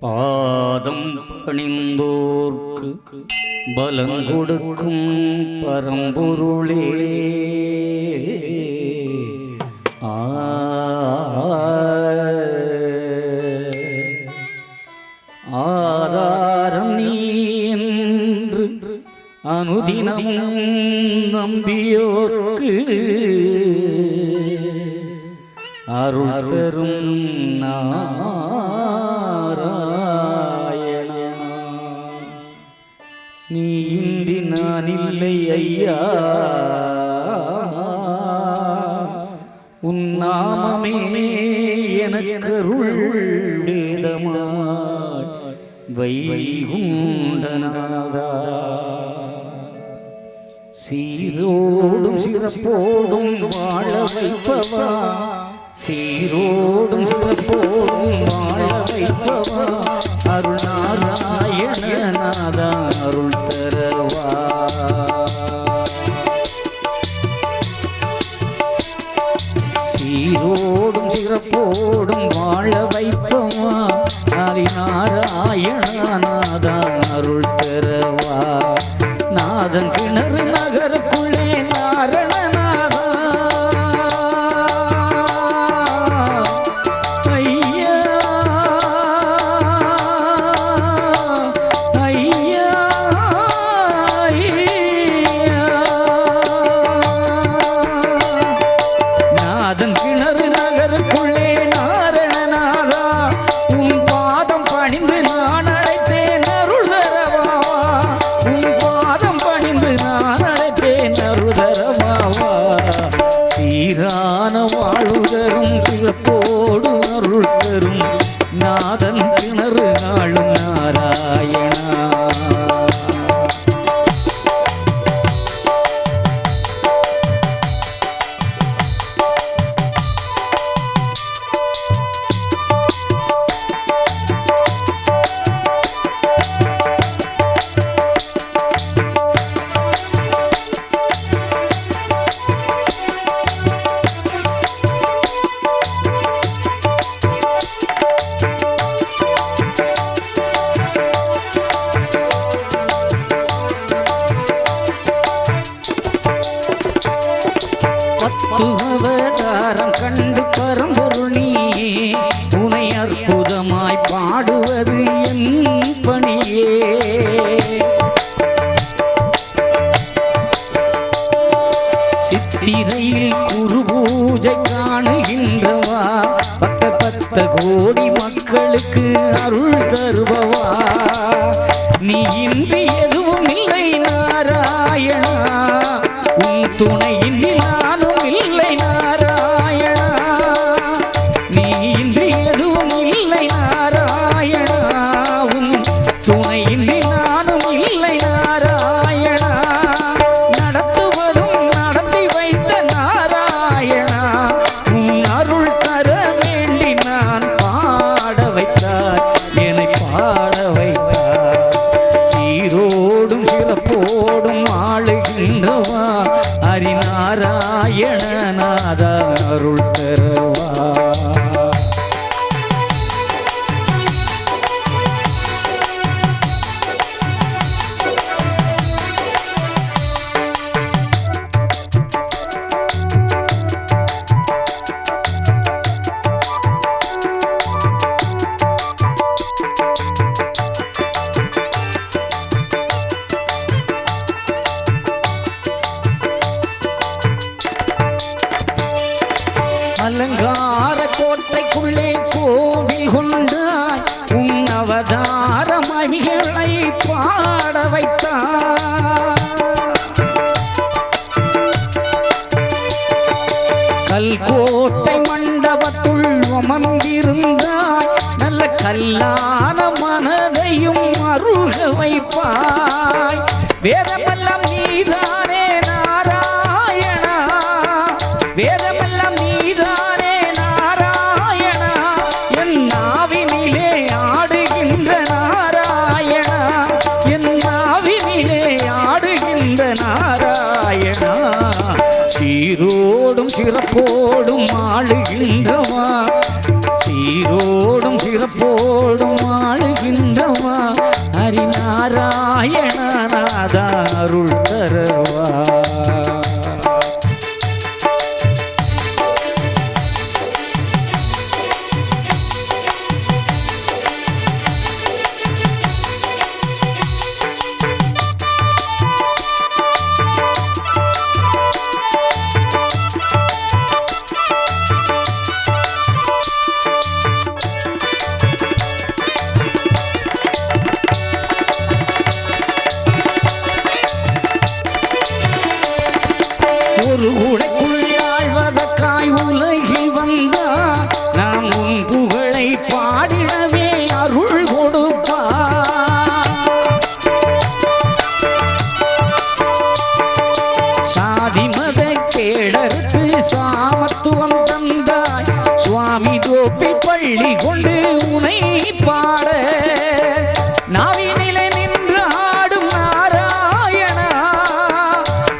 பாதம் பணிந்தோர்க்கு பலம் கொடுக்கும் பரம்பொருளே ஆதாரம் நீ என்று அனுதினம் நம்பியோர்க்கு அருள் தரும் நாராயணா. நீ இன்றி நான் இல்லை ஐயா, உன் நாமமே எனக்கு அருள் வேதமாய் வைகுண்டநாதா. சீரோடும் சிறப்போடும் வாழ வைப்பவா, சீரோடும் சிறப்போடும் வாழ வைப்பவா, அருள் நாராயணநாதா அருள் தரவா. சீரோடும் சிறப்போடும் வாழ வைப்பவா, ஹரி நாராயணநாதா அருள் தரவா. நாதன் கிணறு நகருக்குள்ளே நாரணநாதா, ஐயா ஐயா ஐயா. நாதன் கிணறு நகருக்குள்ளே நாரணநாதா, உன் பாதம் பணிந்து நான் அழைத்தேன் அருள் தரவா. உன் பாதம் பணிந்து நான் அழைத்தேன் அருள் தரவாவா. சீரான வாழுதரும் சிறப்போடு அருள் தரும் நாதன் கிணறு நாளும் நாராயணா. அவதாரம் கண்டு பரம்பொருள் நீயே, உனை அற்புதமாய் பாடுவது என் பணியே. சித்திரையில் குரு பூஜை காணுகின்றவா, பத்த கோடி மக்களுக்கு அருள் தருபவா. நீ இன்றி எதுவும் இல்லை நாராயணா, உன் துணையின்றி நானும் இல்லை நாராயணா. நீ இன்றி எதுவும் இல்லை நாராயணா, உன் துணையின்றி நானும் இல்லை நாராயணா. நடத்துவதும் நடத்தி வைத்த நாராயணா, உன் அருள் தர வேண்டி நான் பாட வைத்தார், என்னை பாட வைத்தார். சீரோடும் சிறப்போடும் ஆளுகின்றவா, ஹரி நாராயணநாதா அருள் தரவா. அலங்கார கோட்டைக்குள்ளே கோவில் கொண்டாய், உன் அவதார மகிழ்களை பாட வைத்தாய். கல்கோட்டை மண்டபத்துள் அமர்ந்திருந்தாய், நல்ல கல்லான மனதையும் அருக வைப்பாய். வேதமெல்லாம் நீதானே நாராயணா, வேதமெல்லாம் நீதானே நாராயணா. என் நாவினிலே ஆடுகின்ற நாராயணா, என் நாவினிலே ஆடுகின்ற நாராயணா. சீரோடும் சிறப்போடும் ஆளுகின்றவா, சீரோடும் சிறப்பு சிறப்போடும் ஆளுகின்றவா ஹரிநாராயணநாதா அருள் தரவா. ஒரு உடைக்குள் ஆழ்வதற்காய் உலகில் வந்தார் நாம் உன் புகழை பாடிடவே அருள் கொடுப்பார். சாதி மத கேடறுத்து சாமத்துவம் தந்தாய் சுவாமி தோப்பி பள்ளி கொண்டு உனை பாட நாவினிலே நின்று ஆடும் நாராயணா,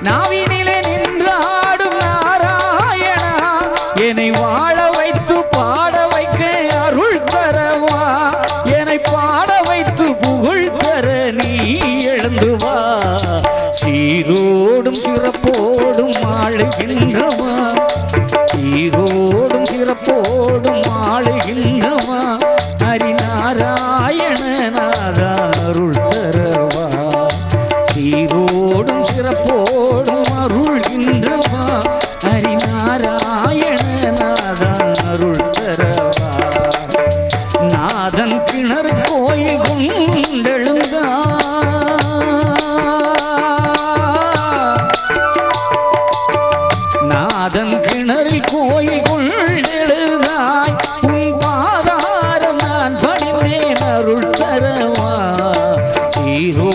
நாவினிலே நின்று ஆடும் நாராயணா, என்னை வாழ வைத்து பாட வைக்க அருள் தரவா, என்னை பாட வைத்து புகழ் தர நீ எழுந்து வா. சீரோடும் சிறப்போடும் ஆளுகின்றவா, சீரோடும் சிறப்போடும் ஆளுகின்றவா ஹரிநாராயணநாதா அருள் தரவா. சீரோடும் சிறப்போடும் அருள்கின்றவா ஹரிநாராயணநாதா அருள் தரவா. நாதன் கிணறு கோயில் கொண்டெழுந்தார், நாதன் கிணறில் கோயில் கொண்டெழுதாய் உன் பாதாரம் நான் பணிந்தேன் அருள் தரவா. சீரோ